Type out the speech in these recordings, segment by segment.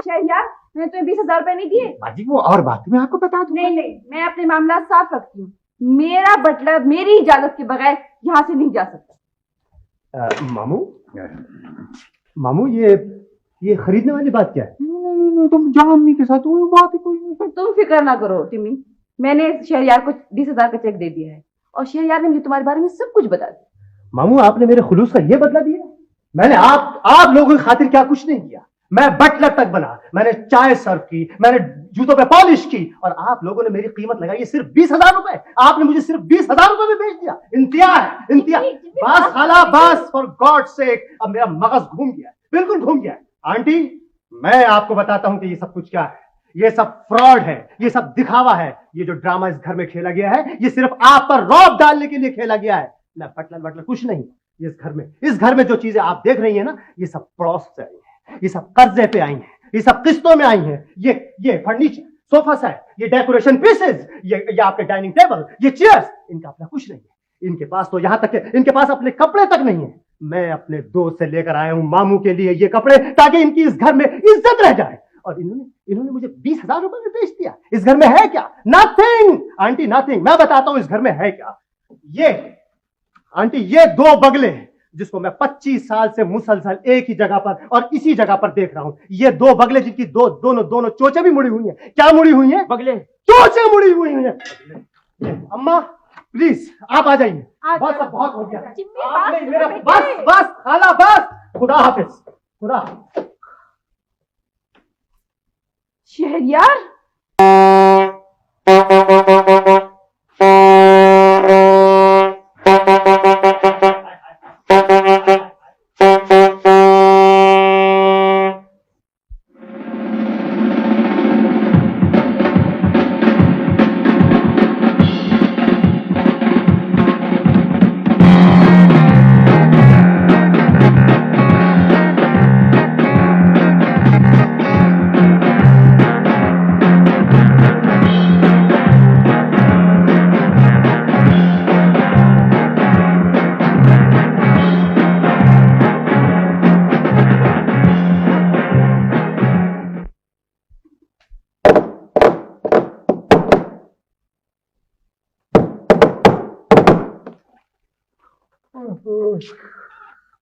शहरियार, मैंने तुम्हें 20,000 रुपए नहीं दिए। बाजी वो और बात मैं आपको बता दूं। नहीं नहीं, मैं अपने मामला साफ रखती हूँ। मेरा बटलर मेरी इजाजत के बगैर यहाँ से नहीं जा सकता। मामू मामू ये खरीदने वाली बात क्या है? नहीं, तुम जाओ अम्मी के साथ, वो बात ही कोई नहीं। तुम फिक्र ना करो टिमी, मैंने शहरियार को 20,000 का चेक दे दिया है और शहरियार ने मुझे तुम्हारे बारे में सब कुछ बता दिया। मामू आपने मेरे खुलूस का ये बदला दिया? मैंने आप लोगों की खातिर क्या कुछ नहीं किया। मैं बटलर तक बना, मैंने चाय सर्व की, मैंने जूतों पे पॉलिश की, और आप लोगों ने मेरी कीमत लगाई सिर्फ 20,000 रुपए। आपने मुझे सिर्फ 20,000 रुपए में बेच दिया। इंतजार है, इंतजार। बस खाला बस, फॉर गॉड सेक। अब मेरा मगज घूम गया, बिल्कुल घूम गया। आंटी, मैं आपको बताता हूं कि ये सब कुछ क्या है। ये सब फ्रॉड है, ये सब दिखावा है। ये जो ड्रामा इस घर में खेला गया है, ये सिर्फ आप पर रौब डालने के लिए खेला गया है। ना बटलर कुछ नहीं। इस घर में जो चीजें आप देख रही हैं ना, ये सब पड़ोस से आई है, ये सब कर्जे पे आई हैं, ये सब किस्तों में आई हैं। ये फर्नीचर, सोफा सेट, ये डेकोरेशन पीसेस, ये आपके डाइनिंग टेबल, ये चेयर्स, इनका अपना कुछ नहीं है। इनके पास तो यहां तक है, इनके पास अपने कपड़े तक नहीं है। मैं अपने दोस्त से लेकर आया हूं मामू के लिए ये कपड़े, ताकि इनकी इस घर में इज्जत रह जाए। और इन्होंने मुझे 20,000 रुपए में बेच दिया। इस घर में है क्या? Nothing aunty, nothing. मैं बताता हूं इस घर में है क्या। ये आंटी, ये 2 बगले जिसको मैं 25 साल से मुसलसल एक ही जगह पर और इसी जगह पर देख रहा हूं। ये 2 बगले जिनकी दोनों चोचे भी मुड़ी हुई हैं। क्या मुड़ी हुई हैं? बगले, चोचे मुड़ी हुई हैं। अम्मा प्लीज आप आ जाइए। बस अब बहुत हो गया आपने मेरा, बस खाला बस। खुदा हाफिज, खुदा। शहरियार,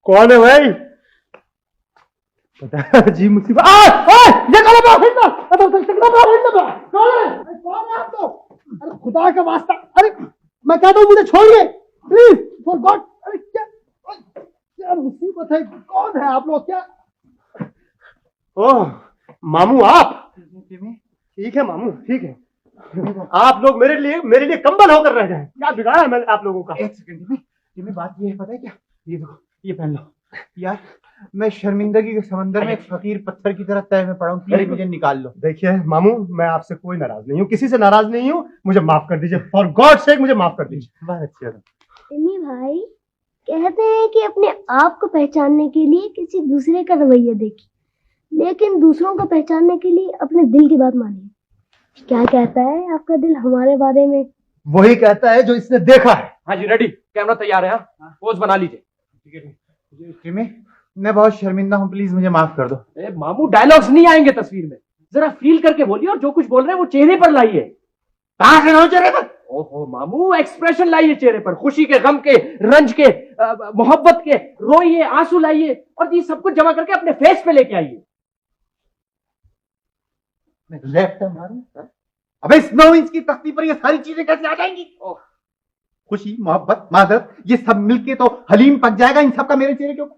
कौन है भाई? पता जी मुसीबत। ये कौन है आप तो? अरे खुदा का वास्ता, अरे मैं कहता हूँ मुझे छोड़िए प्लीज, फॉर गॉड। अरे क्या मुसीबत है? कौन है आप लोग? क्या? ओह मामू, आप ठीक है? मामू ठीक है। आप लोग मेरे लिए कंबल होकर रह जाए। क्या बिगाड़ा है मैंने आप लोगों का? एक सेकंड में बात ये है, पता है क्या? ये देखो, ये पहन लो यार। मैं शर्मिंदगी के समंदर में एक फकीर पत्थर की तरह तय में पड़ा हूँ, प्लीज मुझे निकाल लो। देखिए मामू, मैं आपसे कोई नाराज नहीं हूँ, किसी से नाराज नहीं हूँ। मुझे माफ कर दीजिए, फॉर गॉड सेक मुझे माफ कर दीजिए। बहुत अच्छी है। टिमी भाई कहते हैं कि अपने आप को पहचानने के लिए किसी दूसरे का रवैया देखिए, लेकिन दूसरों को पहचानने के लिए अपने दिल की बात मानिए। क्या कहता है आपका दिल हमारे बारे में? वही कहता है जो इसने देखा है। हाँ जी, रेडी, कैमरा तैयार है। पोज बना लीजिए। ठीक है टिमी, मैं बहुत शर्मिंदा हूँ, प्लीज मुझे माफ कर दो। मामू, डायलॉग्स नहीं आएंगे तस्वीर में, जरा फील करके बोलिए, और जो कुछ बोल रहे हैं वो चेहरे पर लाइए। कहां से लाऊं चेहरे पर? ओहो मामू, एक्सप्रेशन लाइए चेहरे पर, खुशी के, गम के, रंज के, मोहब्बत के, रोइए, आंसू लाइए, और ये सब कुछ जमा करके अपने फेस पे लेके आइए। मैं लेफ्ट मारूं? अबे इस 9 इंच की तख्ती पर ये सारी चीजें कैसे आ जाएंगी? खुशी, मोहब्बत, मादरत, ये सब मिलके तो हलीम पक जाएगा। इन सब का मेरे चेहरे के ऊपर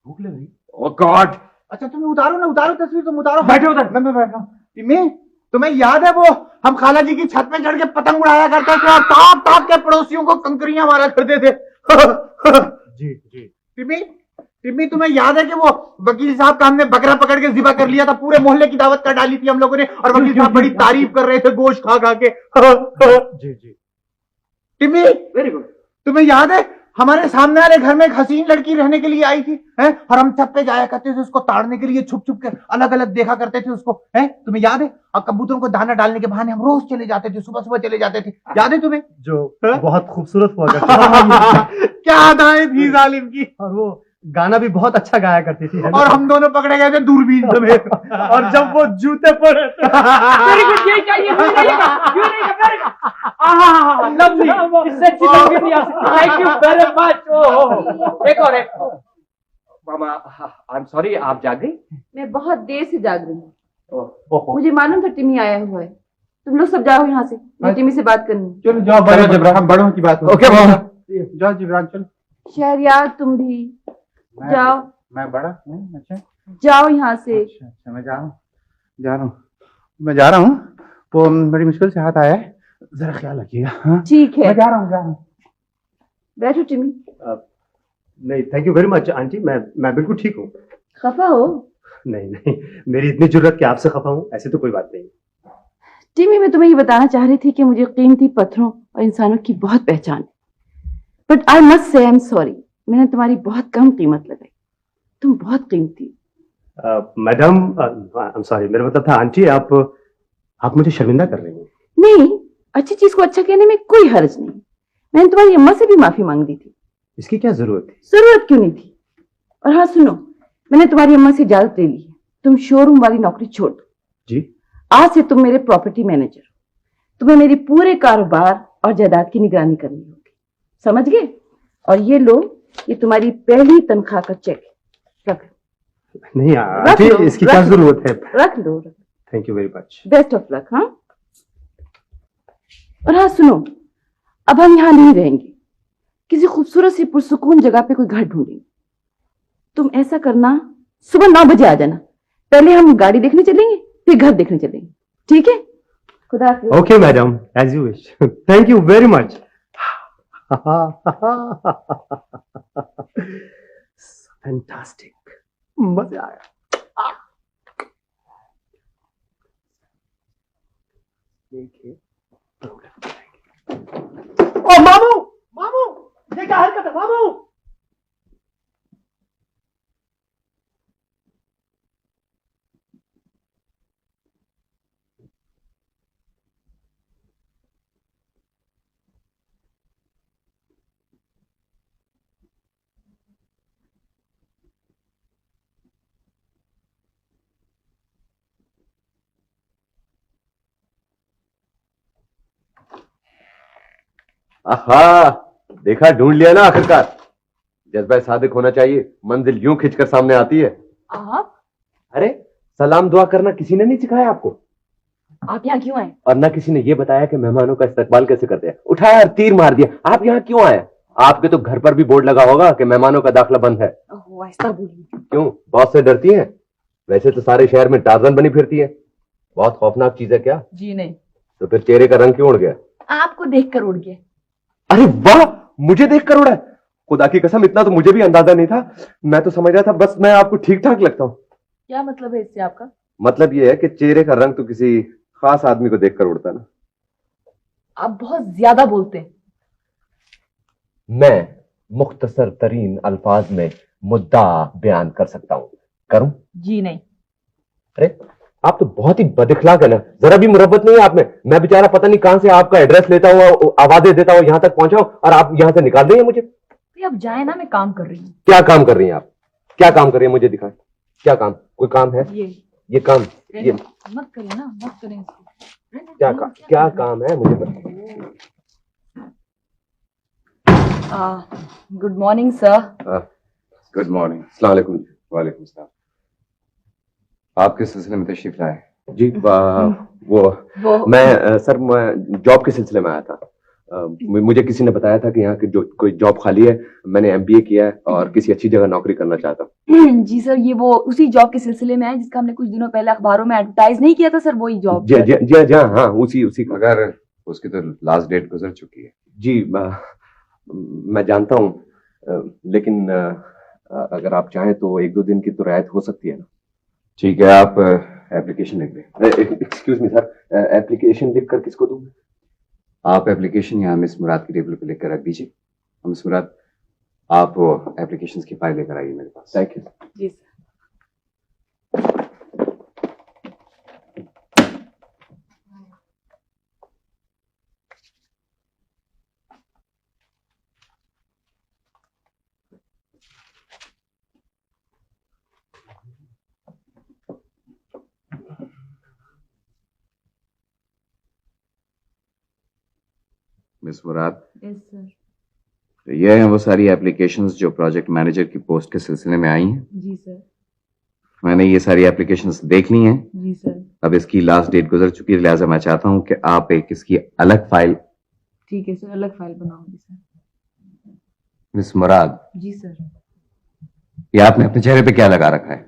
भूख लग रही। ओह गॉड। अच्छा तुम्हें उतारो ना, उतारो तस्वीर, तुम उतारो। बैठो उधर। मैं बैठ रहा हूँ। टिमी, तुम्हें याद है वो हम खाला जी की छत में चढ़ के पतंग उड़ाया करते थे और ताप ताप के पड़ोसियों को कंकरियां मारा करते थे? जी जी। टिम्मी, तुम्हें याद है कि वो वकील साहब का हमने बकरा पकड़ के जिबा कर लिया था? पूरे मोहल्ले की दावत कर डाली थी हम लोगों ने, और वकील साहब बड़ी तारीफ कर रहे थे गोश्त खा खा के। जी जी। Timmy, very good. तुम्हें याद है हमारे सामने वाले घर में एक हसीन लड़की रहने के लिए आई थी, हैं? और हम छत पे जाया करते थे उसको ताड़ने के लिए, छुप छुप के अलग अलग देखा करते थे उसको, हैं? तुम्हें याद है? और कबूतरों को दाना डालने के बहाने हम रोज चले जाते थे, सुबह सुबह चले जाते थे, याद है तुम्हें? जो बहुत खूबसूरत हुआ करती थी। क्या अदाएं थी जालिम की। और वो गाना भी बहुत अच्छा गाया करती थी, है ना? और हम दोनों पकड़े गए थे दूरबीन समेत। और जब वो जूते पड़े वेरी गुड, यही चाहिए, यही रहेगा, यही रहेगा, very good। आहा, lovely, इससे अच्छी संगीत नहीं आ सकती। Thank you very much। ओहो, एक और। मामा, आई एम सॉरी, आप जाग गई? मैं बहुत देर से जाग रही हूँ। ओहो, मुझे मालूम था टिमी आया हुआ है। तुम लोग सब जाओ यहाँ से, मैं टिमी से बात करनी है। चलो जाओ, चलो, बड़े हम बड़ों की बात ओके मामा। जाओ जिब्रान, चलो। शहरयार तुम भी जाओ, मैं बड़ा नहीं, अच्छा जाओ यहाँ से। अच्छा, मैं जा रहा हूँ। वो बड़ी मुश्किल से हाथ आया है, जरा ख्याल रखिएगा। हाँ? ठीक है, मैं जा रहा हूँ। बैठो टिमी। नहीं, thank you very much aunty, मैं बिल्कुल ठीक हूँ। खफा हो? नहीं नहीं, मेरी इतनी जरूरत कि आपसे खफा हूँ, ऐसे तो कोई बात नहीं। टिमी, मैं तुम्हें ये बताना चाह रही थी कि मुझे कीमती पत्थरों और इंसानों की बहुत पहचान है, but I must say I am sorry, मैंने तुम्हारी बहुत कम कीमत लगाई। तुम बहुत कीमती। मैडम, आई एम सॉरी, मेरा मतलब था आंटी, आप मुझे शर्मिंदा कर रही हैं। नहीं, अच्छी चीज को अच्छा कहने में कोई हर्ज नहीं। मैंने तुम्हारी अम्मा से भी माफी मांग दी थी। इसकी क्या जरूरत थी? जरूरत क्यों नहीं थी? और हाँ सुनो, मैंने तुम्हारी अम्मा से इजाजत ले ली है, तुम शोरूम वाली नौकरी छोड़ दो। जी? आज से तुम मेरे प्रॉपर्टी मैनेजर हो, तुम्हें मेरी पूरे कारोबार और जायदाद की निगरानी करनी होगी, समझ गए? और ये लो, ये तुम्हारी पहली तनख्वाह का चेक है, रख लो। नहीं आंटी, लो, इसकी रख क्या लो। जरूरत है? रख लो। Thank you very much. Best of luck. हाँ, और हाँ सुनो, अब हम यहाँ नहीं रहेंगे, किसी खूबसूरत सी पुरसुकून जगह पे कोई घर ढूंढेंगे। तुम ऐसा करना, सुबह 9 बजे आ जाना। पहले हम गाड़ी देखने चलेंगे, फिर घर देखने चलेंगे, ठीक है? खुदा हाफिज। Okay madam, as you wish. Thank you very much. Fantastic, मजा आया। ओ मामू, मामू, ये क्या हरकत है मामू? आहा, देखा, ढूंढ लिया ना आखिरकार। जज्बा सादिक होना चाहिए, मंजिल यूं खिंचकर सामने आती है। आप अरे, सलाम दुआ करना किसी ने नहीं सिखाया आपको? यहाँ क्यों आए? और ना किसी ने ये बताया कि मेहमानों का इस्तकबाल कैसे करते हैं। उठाया और तीर मार दिया। आप यहाँ क्यों आए? आपके तो घर पर भी बोर्ड लगा होगा कि मेहमानों का दाखिला बंद है। ऐसा बोलिए। क्यों, बॉस से डरती हैं? वैसे तो सारे शहर में टार्जन बनी फिरती है। बहुत खौफनाक चीज है क्या? जी नहीं, तो फिर चेहरे का रंग क्यों उड़ गया? आपको देखकर उड़ गया। अरे वाह, मुझे देखकर उड़ा है? खुदा की कसम, इतना तो मुझे भी अंदाजा नहीं था। मैं तो समझ रहा था बस मैं आपको ठीक ठाक लगता हूँ। क्या मतलब है इससे आपका? मतलब ये है कि चेहरे का रंग तो किसी खास आदमी को देखकर उड़ता ना। आप बहुत ज्यादा बोलते हैं। मैं मुख्तसर तरीन अल्फाज में मुद्दा बयान कर सकता हूँ। करूं? जी नहीं। अरे, आप तो बहुत ही बदइखलाक है ना, जरा भी मुरब्बत नहीं है आप में। मैं बेचारा पता नहीं कहां से आपका एड्रेस लेता हुआ, आवाजें देता हुआ यहाँ तक पहुंचा हूं, और आप यहाँ से निकाल देंगे मुझे। अब जाए ना, मैं काम कर रही हूँ। क्या काम कर रही हैं आप? क्या काम कर रही हैं, मुझे दिखाएं। क्या काम? कोई काम है? ये काम, ये मत करिए ना, मत करें क्या काम है, मुझे बताइए। Good morning sir. Good morning. अस्सलाम वालेकुम। वालेकुम सलाम। आप किस सिलसिले में तशरीफ लाए? जी, वो मैं सर, मैं जॉब के सिलसिले में आया था। मुझे किसी ने बताया था कि यहाँ की जो कोई जॉब खाली है। मैंने एमबीए किया है और किसी अच्छी जगह नौकरी करना चाहता हूँ। जी सर, ये वो उसी जॉब के सिलसिले में है जिसका हमने कुछ दिनों पहले अखबारों में एडवर्टाइज नहीं किया था सर, वही जॉब। जी जी जी जी, हाँ, उसी का। मगर उसकी तो लास्ट डेट गुजर चुकी है। जी, मैं जानता हूँ, लेकिन अगर आप चाहें तो 1-2 दिन की तो रियायत हो सकती है ना? ठीक है, आप एप्लीकेशन लिख लें। एक्सक्यूज मी सर, एप्लीकेशन लिख कर किसको दूं? आप एप्लीकेशन यहाँ मिस मुराद की टेबल पे लिख कर रख दीजिए। मिस मुराद, आप वो एप्लीकेशंस की फाइल लेकर आइए मेरे पास। Thank you. जी sir. Miss Murad, yes sir. तो ये हैं वो सारी एप्लीकेशंस जो प्रोजेक्ट मैनेजर की पोस्ट के सिलसिले में आई हैं। जी सर। मैंने ये सारी एप्लीकेशंस देख ली हैं। जी सर। अब इसकी लास्ट डेट गुजर चुकी है, लिहाजा मैं चाहता हूं कि आप एक इसकी अलग फाइल। ठीक है सर, अलग फाइल बनाऊंगी सर। मिस मुराद, जी सर। ये आपने अपने चेहरे पे क्या लगा रखा है?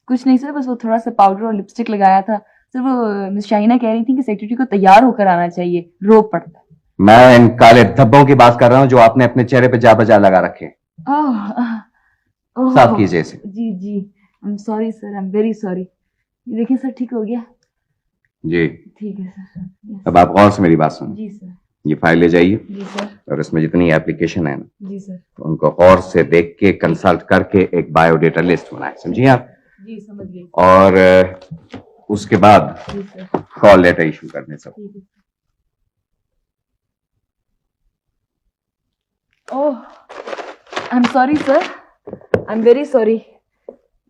कुछ नहीं सर, बस वो थोड़ा सा पाउडर और लिपस्टिक लगाया था सर। वो मिस शाइना कह रही थी कि सेक्रेटरी को तैयार होकर आना चाहिए, रोब पड़ता है। मैं इन काले धब्बों की बात कर रहा हूं जो आपने अपने चेहरे पे जा बजा लगा रखे हैं। साफ कीजिए इसे। जी जी, I am sorry sir, I am very sorry. देखिए सर, ठीक हो गया। जी ठीक है सर। Yes. अब आप गौर से मेरी बात सुनो। जी सर। ये फाइल ले जाइए जी सर। और इसमें जितनी एप्लीकेशन है ना, जी सर। तो उनको गौर से देख के कंसल्ट करके एक बायोडेटा लिस्ट बनाए, समझिए आप। जी समझ गई। और उसके बाद जी सर। कॉल लेटर इशू करने सब। ठीक है। Oh, I am sorry sir, I am very sorry.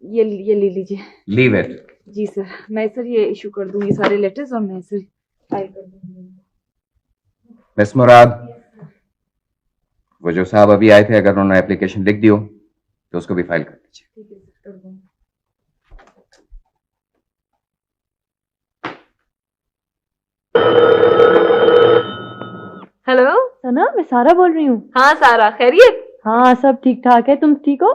ये ले लीजिए। Leave it. जी सर, मैं सर ये इशू कर दूंगी सारे लेटर्स और मैं सर फाइल कर दूंगी। मिस मुराद, वो जो साहब अभी आए थे, अगर उन्होंने एप्लीकेशन लिख दी हो तो उसको भी फाइल कर दीजिए। ठीक है सर, कर दूंगी। हेलो सना, मैं सारा बोल रही हूँ। हाँ सारा, खैरियत? हाँ, सब ठीक ठाक है। तुम ठीक हो?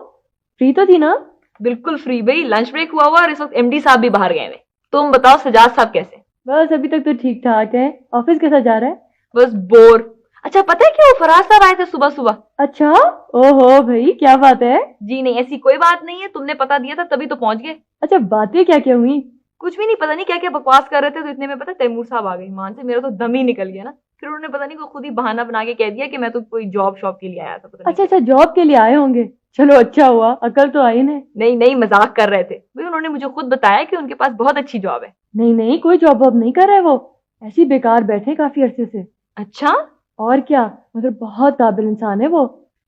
फ्री तो थी ना? बिल्कुल फ्री भाई, लंच ब्रेक हुआ और इस वक्त एमडी साहब भी बाहर गए हैं। तुम बताओ सजाद साहब कैसे? बस अभी तक तो ठीक ठाक है। ऑफिस कैसा जा रहा है? बस बोर। अच्छा पता है क्यों, फराज साहब आए थे सुबह सुबह। अच्छा, ओहो भाई, क्या बात है? जी नहीं, ऐसी कोई बात नहीं है, तुमने पता दिया था तभी तो पहुंच गए। अच्छा, बातें क्या क्या हुई? कुछ भी नहीं, पता नहीं क्या क्या बकवास कर रहे थे, तो इतने में पता है तैमूर साहब आ गए। मान से मेरा तो दम ही निकल गया ना। फिर उन्होंने पता नहीं को खुद ही बहाना बना के कह दिया कि मैं तो कोई जॉब शॉप के लिए आया था। पता अच्छा, जॉब के लिए आए होंगे। चलो अच्छा हुआ, अकल तो आई ने। नहीं नहीं, मजाक कर रहे थे भाई। उन्होंने मुझे खुद बताया कि उनके पास बहुत अच्छी जॉब है। नहीं नहीं, कोई जॉब वॉब नहीं कर रहे वो, ऐसी बेकार बैठे काफी अरसे से। अच्छा, और क्या, मगर बहुत काबिल इंसान है वो।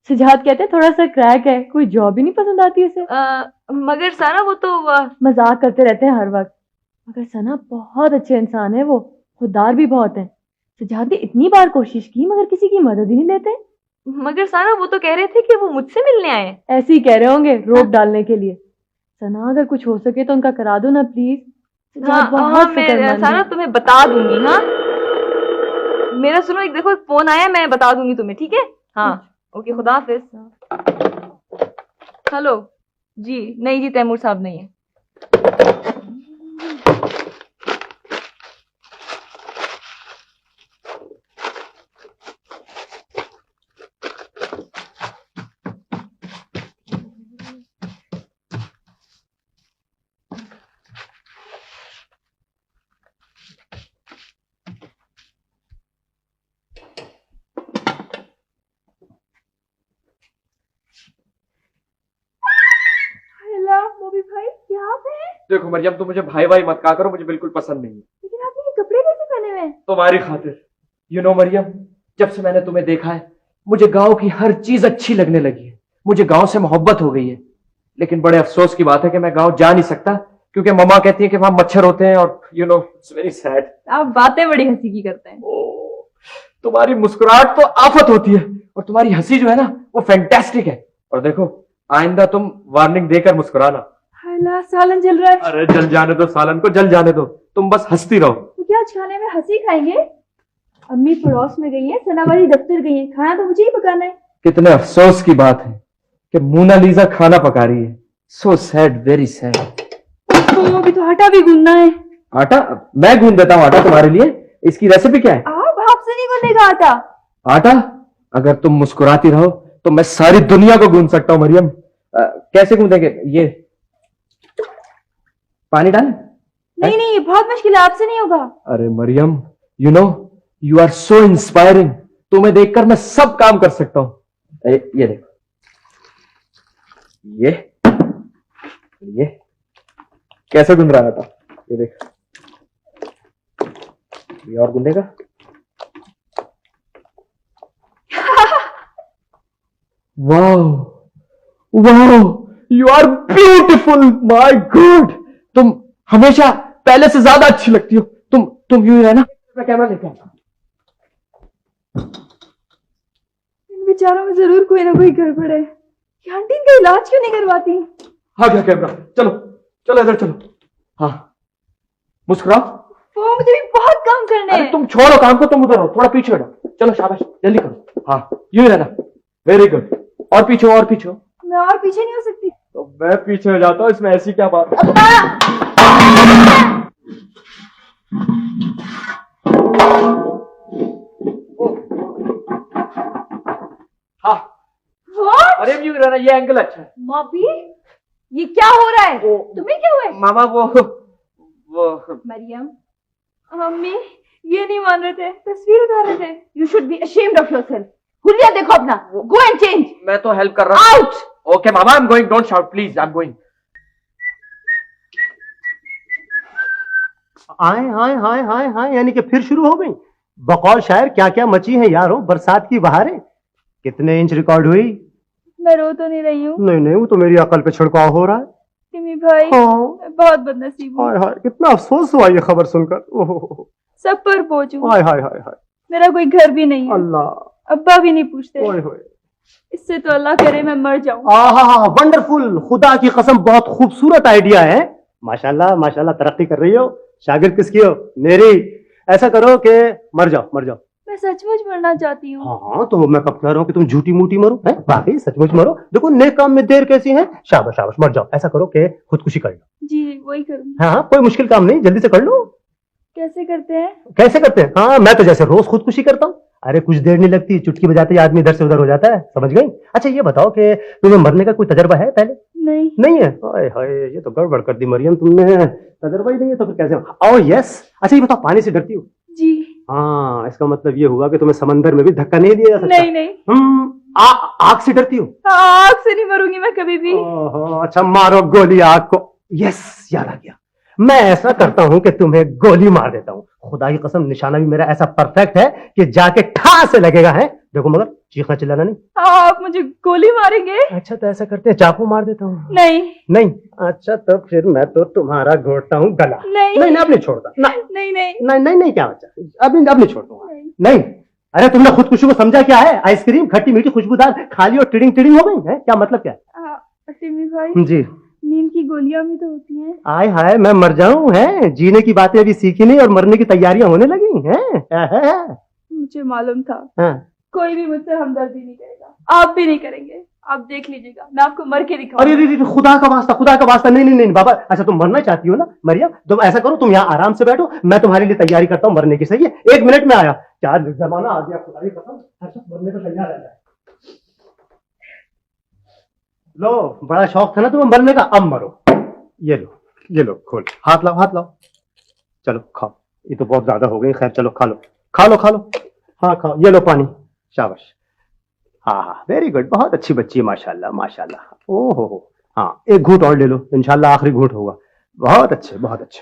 सुजात कहते हैं थोड़ा सा क्रैक है, कोई जॉब ही नहीं पसंद आती उसे। मगर सारा वो तो मजाक करते रहते हैं हर वक्त, मगर सना बहुत अच्छे इंसान है वो, खुददार भी बहुत है। सुजात ने इतनी बार कोशिश की मगर किसी की मदद ही नहीं लेते। मगर सारा वो तो कह रहे थे कि वो मुझसे मिलने आए हैं। ऐसे ही कह रहे होंगे रोक डालने के लिए। सना, अगर कुछ हो सके तो उनका करा दो ना प्लीज। सुजात बहुत मैं फिक्रमंद सारा है। तुम्हें बता दूंगी। हाँ मेरा सुनो, एक देखो एक फोन आया, मैं बता दूंगी तुम्हें, ठीक है? हाँ ओके, खुदा हाफिज। हेलो जी, नहीं जी तैमूर साहब नहीं है। देखो मरियम, तुम मुझे भाई भाई मत कहा करो, मुझे बिल्कुल पसंद नहीं है। लेकिन आपने ये कपड़े कैसे पहने हुए हैं? तुम्हारी खातिर। यू नो मरियम, जब से मैंने तुम्हें देखा है मुझे गांव की हर चीज अच्छी लगने लगी है। मुझे गांव से मोहब्बत हो गई है। लेकिन बड़े अफसोस की बात है कि मैं गांव जा नहीं सकता, क्योंकि मम्मा कहती है कि वहां मच्छर होते हैं और you know it's very sad. आप बातें बड़ी हंसी की करते हैं। तुम्हारी मुस्कुराहट तो आफत होती है और तुम्हारी हंसी जो है ना वो फैंटास्टिक है। और देखो, आइंदा तुम वार्निंग देकर मुस्कुराना। अल्लाह, सालन जल रहा है। अरे जल जाने दो, सालन को जल जाने दो, तुम बस हंसती रहो। तो क्या आज खाने में हंसी खाएंगे? अम्मी पड़ोस में गई है, सना वाली दफ्तर गई है, खाना तो मुझे ही पकाना है। कितने अफसोस की बात है कि मोनालिसा खाना पका रही है। So sad, very sad. तो अभी तो आटा भी गूंदना है। आटा मैं गूंद देता हूँ आटा तुम्हारे लिए। इसकी रेसिपी क्या है? आप आपसे नहीं गूंदेगा आटा। आटा? अगर तुम मुस्कुराती रहो तो मैं सारी दुनिया को गूंद सकता हूँ मरियम। कैसे गूंदेंगे? ये पानी डाल? नहीं नहीं, ये बहुत मुश्किल है, आपसे नहीं होगा। अरे Mariam, you know you are so inspiring. तुम्हें देखकर मैं सब काम कर सकता हूँ। ये देखो, ये कैसे गूंद रहा था, ये देख। ये और गूंदेगा। Wow wow, you are beautiful, my god. तुम हमेशा पहले से ज्यादा अच्छी लगती हो। तुम यूं ही रहना। मैं कैमरा लेके आता हूं। इन बेचारों में जरूर कोई ना कोई गड़बड़ है। ये आंटी इनका इलाज क्यों नहीं करवाती? हाँ क्या कैमरा, चलो चलो इधर चलो। हाँ मुस्कुराओ। वो मुझे भी बहुत काम करने अरे हैं। तुम छोड़ो काम को, तुम उधर हो, थोड़ा पीछे हटो। चलो शाबाश, जल्दी करो। हाँ यूं ही रहना, वेरी गुड। और पीछे हो, और पीछे हो। मैं और पीछे नहीं हो सकती। तो मैं पीछे हो जाता हूँ, इसमें ऐसी क्या बात है? हाँ What? अरे यूं ही रहना, ये एंगल अच्छा है। मॉबी, ये क्या हो रहा है? तुम्हें क्या हुआ है? मामा वो मरियम, मम्मी ये नहीं मान रहे थे, तस्वीर उतार रहे थे। You should be ashamed of yourself. हुलिया देखो अपना, go and change. मैं तो हेल्प कर रहा हूँ। Out. Okay mama, I am going, don't shout please, I am going. आए हाय हाय हाय हाय, यानी कि फिर शुरू हो गई बकौल शायर। क्या क्या मची है यारो बरसात की बहारें। कितने इंच रिकॉर्ड हुई? मैं रो तो नहीं रही हूँ नहीं नहीं, वो तो मेरी अकल पे छिड़काव हो रहा है। टिमी भाई, हाँ। मैं बहुत बदनसीब हूँ। हाय हाय, कितना अफसोस हुआ ये खबर सुनकर। ओहो, सब पर बोझ हूँ। हाय हाय हाय हाय, मेरा कोई घर भी नहीं है, अल्लाह, अब्बा भी नहीं पूछते। ओए होए, इससे तो अल्लाह करे मैं मर जाऊं। आहा, वंडरफुल, खुदा की कसम बहुत खूबसूरत आइडिया है। माशाल्लाह माशाल्लाह, तरक्की कर रही हो। शागिर्द किसकी हो? मेरी। ऐसा करो कि मर जाओ, मर जाओ। मैं सचमुच मरना चाहती हूँ। हाँ तो मैं कब कह रहा हूँ कि तुम झूठी मूठी मरो, हैं? वाकई सचमुच मरो। देखो नेक काम में देर कैसी है। शाबाश शाबाश, मर जाओ। ऐसा करो कि खुदकुशी कर लो। जी वही करूँगी। हाँ, कोई मुश्किल काम नहीं, जल्दी से कर लो। कैसे करते हैं? कैसे करते हैं? हाँ, मैं तो जैसे रोज खुदकुशी करता हूँ। अरे कुछ देर नहीं लगती, चुटकी बजाते ही आदमी इधर से उधर हो जाता है। समझ गई? अच्छा ये बताओ कि तुम्हें मरने का कोई तजर्बा है पहले? नहीं। नहीं है? हाय हाय, ये तो गड़बड़ कर दी मरियम तुमने। तजर्बा ही नहीं है तो फिर कैसे? Oh yes. अच्छा ये बताओ, पानी से डरती हो? जी हाँ, इसका मतलब ये हुआ कि तुम्हें समंदर में भी धक्का नहीं दिया जा सकता। नहीं नहीं। आग से डरती हो? आग से नहीं मरूंगी मैं कभी भी। ओहो, अच्छा मारो गोली आग को। यस, याद आ गया। मैं ऐसा करता हूं कि तुम्हें गोली मार देता हूं। खुदा की कसम, निशाना भी मेरा ऐसा परफेक्ट है कि जाके ठा से लगेगा। है देखो, मगर चीखना चिल्लाना नहीं। आप मुझे गोली मारेंगे? अच्छा तो ऐसा करते हैं, चाकू मार देता हूँ। नहीं नहीं? अच्छा तो फिर मैं तो तुम्हारा घोटता हूँ गला। नहीं नहीं, अब नहीं छोड़ता। नहीं नहीं नहीं नहीं नहीं, क्या बच्चा, अब नहीं छोड़ दूंगा। नहीं, अरे तुमने खुदकुशी को समझा क्या है? आइसक्रीम खट्टी मीठी खुशबूदार खाली और टिडिंग टिडिंग हो गई है। क्या मतलब क्या है? टिमी भाई, जी, नींद की गोलियां भी तो होती हैं। आय हाय, मैं मर जाऊं है? जीने की बातें अभी सीखी नहीं और मरने की तैयारियां होने लगी हैं। मुझे मालूम था हाँ। कोई भी मुझसे हमदर्दी नहीं करेगा। आप भी नहीं करेंगे। आप देख लीजिएगा, मैं आपको मर के अरे दिखाऊंगी। खुदा का वास्ता, खुदा का वास्ता। नहीं नहीं नहीं बाबा। अच्छा तुम मरना चाहती हो ना मरियम? तुम ऐसा करो, तुम यहाँ आराम से बैठो, मैं तुम्हारे लिए तैयारी करता हूँ मरने की। सही है? 1 मिनट में आया। क्या जमाना आ गया, खुदा की कसम, हर शख्स मरने को तैयार रहता है। लो, बड़ा शौक था ना तुम्हें मरने का, अब मरो। ये लो खोल, हाथ लाओ हाथ लाओ। चलो खाओ, ये तो बहुत ज्यादा हो गई। खैर चलो खा लो खा लो खा लो। हाँ खाओ, ये लो पानी। शाबाश। हाँ वेरी गुड, बहुत अच्छी बच्ची है, माशाल्लाह माशाल्लाह। ओहो हो, हाँ एक घूंट और ले लो, इंशाल्लाह आखिरी घूंट होगा। बहुत अच्छे बहुत अच्छे।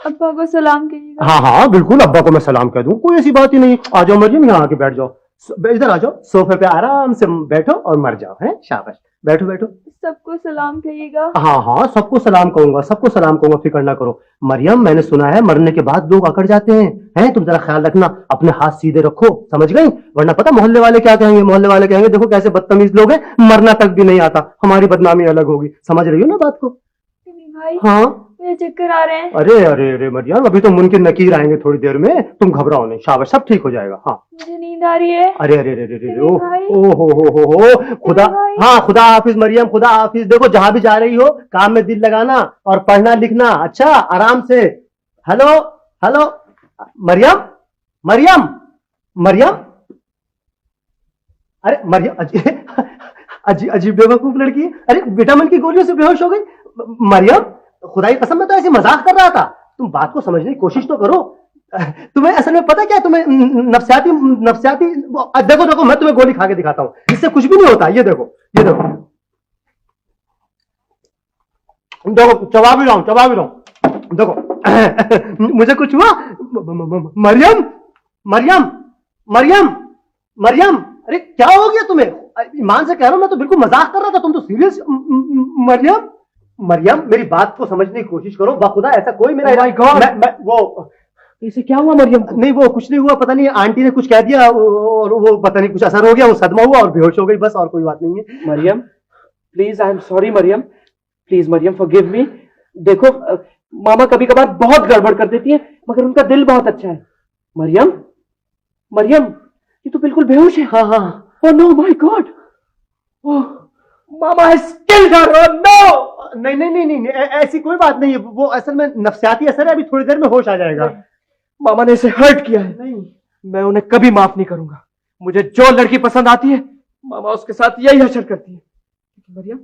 अब्बा को सलाम कहिएगा। हाँ हाँ बिल्कुल, अब्बा को मैं सलाम कह दूं, कोई ऐसी बात ही नहीं। आ जाओ मरियम, यहाँ आके बैठ जाओ। इधर आ जाओ, सोफे पे आराम से बैठो और मर जाओ। है शाबाश, बैठो बैठो। सबको सलाम कहिएगा। हाँ हाँ, सबको सलाम कहूंगा, सबको सलाम कहूंगा, फिक्र ना करो। मरियम, मैंने सुना है मरने के बाद लोग अकड़ जाते हैं। तुम जरा ख्याल रखना, अपने हाथ सीधे रखो, समझ गई? वरना पता मोहल्ले वाले क्या कहेंगे? मोहल्ले वाले कहेंगे देखो कैसे बदतमीज लोग हैं, मरना तक भी नहीं आता। हमारी बदनामी अलग होगी। समझ रही हो ना बात को? भाई हाँ मेरे चक्कर आ रहे हैं। अरे अरे अरे मरियम, अभी तो मुनकिर नकीर आएंगे थोड़ी देर में, तुम घबराओ नहीं। शाबाश, सब ठीक हो जाएगा। हाँ मुझे नींद आ रही है। अरे अरे अरे अरे, भाई। ओ हो खुदा। भाई। हाँ खुदा हाफिज मरियम, खुदा हाफिज। देखो जहां भी जा रही हो काम में दिल लगाना और पढ़ना लिखना। अच्छा आराम से। Hello hello Mariam Mariam Mariam. अरे मरियम, अजीब बेवकूफ लड़की है। अरे विटामिन की गोलियों से बेहोश हो गई मरियम। खुदा की कसम, मैं तो ऐसे मजाक कर रहा था। तुम बात को समझने की कोशिश तो करो। तुम्हें असल में पता क्या, तुम्हें नफ्सियाती देखो देखो, मैं तुम्हें गोली खा के दिखाता हूँ, इससे कुछ भी नहीं होता। ये देखो ये देखो देखो, चबा भी रहा हूँ देखो। मुझे कुछ हुआ? मरियम मरियम मरियम मरियम, अरे क्या हो गया तुम्हें? ईमान से कह रहा हूं, मैं तो बिल्कुल मजाक कर रहा था, तुम तो सीरियस। मरियम मरियम, मेरी बात को समझने की कोशिश करो। बाखुदा ऐसा कोई मेरा Oh my God! मैं वो इसे क्या हुआ मरियम को? नहीं वो कुछ नहीं हुआ, पता नहीं आंटी ने कुछ कह दिया और वो पता नहीं कुछ असर हो गया, वो सदमा हुआ और बेहोश हो गई, बस और कोई बात नहीं है। Mariam please, I am sorry Mariam, please Mariam forgive me. देखो मामा कभी कभार बहुत गड़बड़ कर देती है, मगर उनका दिल बहुत अच्छा है। मरियम, मरियम ये तो बिल्कुल बेहोश है। हाँ हाँ। Oh no my god, oh मामा has killed her. Oh no. नहीं नहीं नहीं नहीं नहीं, ऐसी कोई बात नहीं है, वो असल में नफ्सियाती असर है, अभी थोड़ी देर में होश आ जाएगा। मामा ने इसे हर्ट किया है। नहीं मैं उन्हें कभी माफ नहीं करूंगा। मुझे जो लड़की पसंद आती है मामा उसके साथ यही हशर करती है। मरियम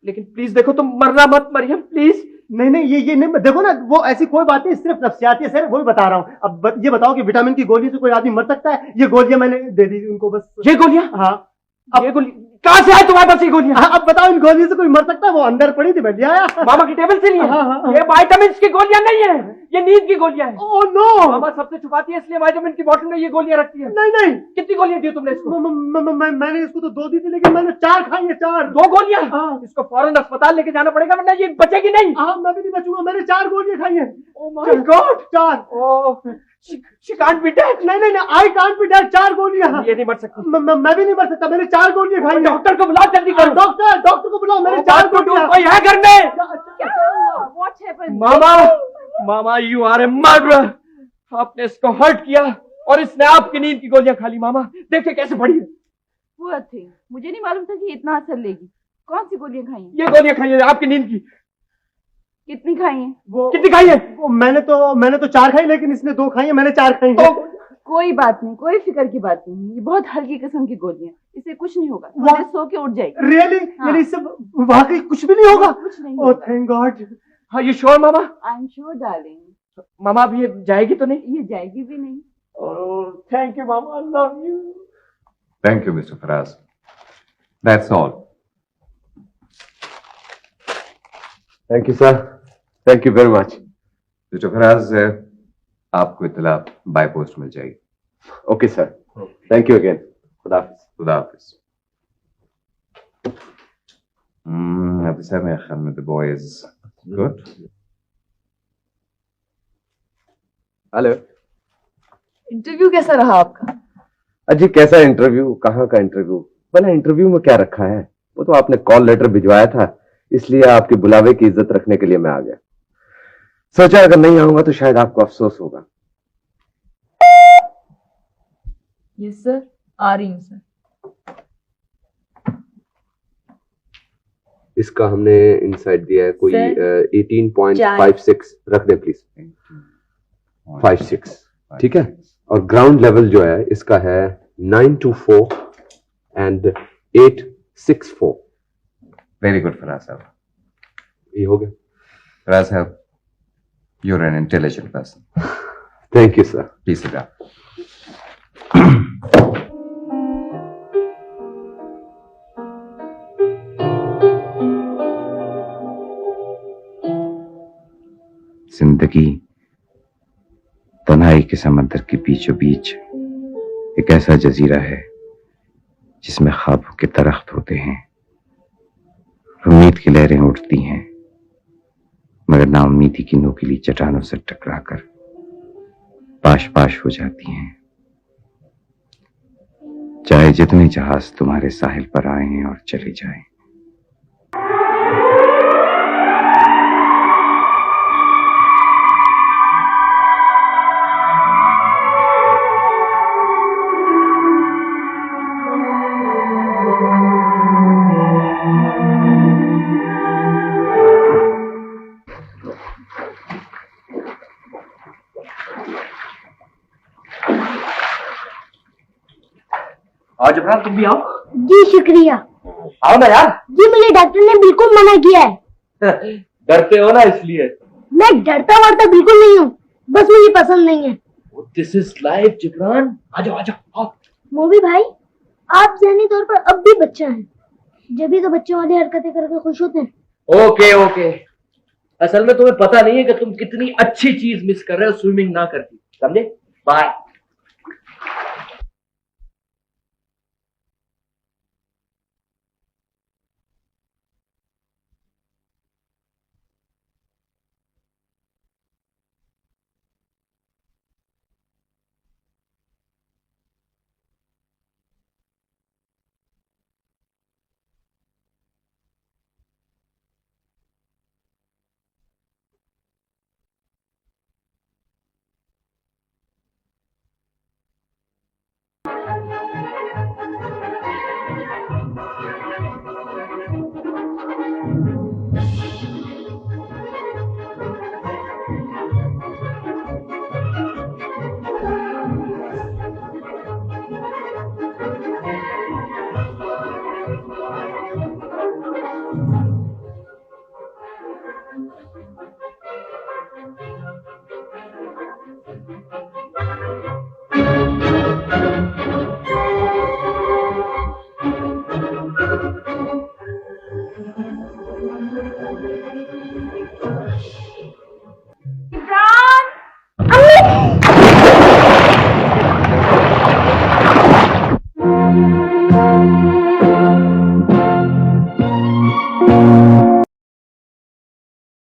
लेकिन प्लीज देखो, तुम मरना मत मरियम प्लीज। नहीं नहीं, ये नहीं, देखो ना वो ऐसी कोई बात नहीं, सिर्फ नफ्सियाती असर है, वो भी बता रहा हूँ। अब ये बताओ कि विटामिन की गोली से कोई आदमी मर सकता है? ये गोलियां मैंने दे दी उनको बस। ये गोलियां? हाँ। अब ये गोली कहां से आए तुम्हारे पास ये गोलियां? हाँ, अब बताओ इन गोलियों से कोई मर सकता है? वो अंदर पड़ी थी, मैं ले आया। मामा की टेबल से लिए? हाँ, हाँ, हाँ। ये वाइटामिन की गोलियां नहीं है, ये नींद की गोलियां हैं। Oh no. मामा सबसे छुपाती है इसलिए वाइटामिन की बोतल में ये गोलियां रखती है। नहीं नहीं, कितनी गोलियां दी तुमने इसको? मैंने इसको तो 2 दी थी, लेकिन मैंने 4 खाई है, 4। 2 गोलियां? हाँ। इसको फौरन अस्पताल लेके जाना पड़ेगा वरना ये बचेगी नहीं। हाँ मैं भी नहीं बचूंगा, मैंने 4 गोलियां खाई है। Oh my God. 4। Oh she can't be dead. नहीं नहीं नहीं, आई कांट बी डेड, 4 गोलियां। ये नहीं मर सकती। मैं भी नहीं मर सकता, मैंने 4 गोलियां खाई है। डॉक्टर को बुलाओ जल्दी करो। डॉक्टर को बुलाओ, मैंने 4 गोलियां। कोई है घर में? What happened? मामा, मामा यू आर ए मर्डरर। आपने इसको हर्ट किया और इसने आपकी नींद की गोलियां खा ली। मामा देखिए कैसे पड़ी है। Poor thing. मुझे नहीं मालूम था कि इतना असर लेगी। कौन सी गोलियां खाई हैं? ये गोलियां खाई है आपकी नींद की। कितनी खाई हैं? वो कितनी खाई है? वो मैंने तो 4 खाई, लेकिन इसने 2 खाई है, मैंने 4 खाई है। कोई बात नहीं, कोई फिक्र की बात नहीं, ये बहुत हल्की किस्म की गोलियां, इसे कुछ नहीं होगा, वाह। थोड़े सो के उठ जाएगी। रियली? हाँ। यानी इससे वाकई कुछ भी नहीं होगा? कुछ नहीं ओह होगा। Thank God. हाँ यू श्योर मामा? I am sure darling. मामा अब ये जाएगी तो नहीं? ये जाएगी भी नहीं। ओह थैंक यू मामा, I love you. Thank you, Mr. Faraz. That's all. Thank you sir, thank you very much. Mr. Faraz, आपको इतला बाय पोस्ट मिल जाएगी। Okay sir, thank you again. खुदा हाफिज। खुदा हाफिज। Officer, मेरे ख्याल में the boy is good. Hello. Interview कैसा रहा आपका? अजी कैसा इंटरव्यू, कहाँ का इंटरव्यू? भला इंटरव्यू में क्या रखा है? वो तो आपने कॉल लेटर भिजवाया था, इसलिए आपके बुलावे की इज्जत रखने के लिए मैं आ गया। सोचा अगर नहीं आऊंगा तो शायद आपको अफसोस होगा। यस सर, आ रही हूँ सर। इसका हमने इनसाइड दिया है कोई सर, 18.56 रख दें प्लीज। 56 ठीक है। और ग्राउंड लेवल जो है इसका है 924 एंड 864। Very good, Faraz साहब। ये हो गया? Faraz साहब, you're an intelligent person. Thank you sir. Please sit down. जिंदगी तन्हाई के समंदर के बीचों बीच एक ऐसा जजीरा है जिसमें ख्वाबों के दरख्त होते हैं, उम्मीद की लहरें उठती हैं, मगर नाउम्मीदी की नोकीली चट्टानों से टकराकर पाश पाश हो जाती हैं। चाहे जितने जहाज तुम्हारे साहिल पर आए और चले जाएं, आज जबरान तुम भी आओ। जी शुक्रिया। आओ ना यार। जी मुझे डॉक्टर ने बिल्कुल मना किया है। डरते हो ना इसलिए। मैं डरता वरता बिल्कुल नहीं हूँ, बस मुझे पसंद नहीं है। This is life Jabran. आ जाओ आओ। मोबी भाई, आप ज़हनी तौर पर अब भी बच्चा हैं, जब भी तो बच्चों वाली हरकतें करके खुश होते हैं। ओके ओके, असल में तुम्हें पता नहीं है कि तुम कितनी अच्छी चीज मिस कर रहे हो स्विमिंग ना करती, समझे? बाय।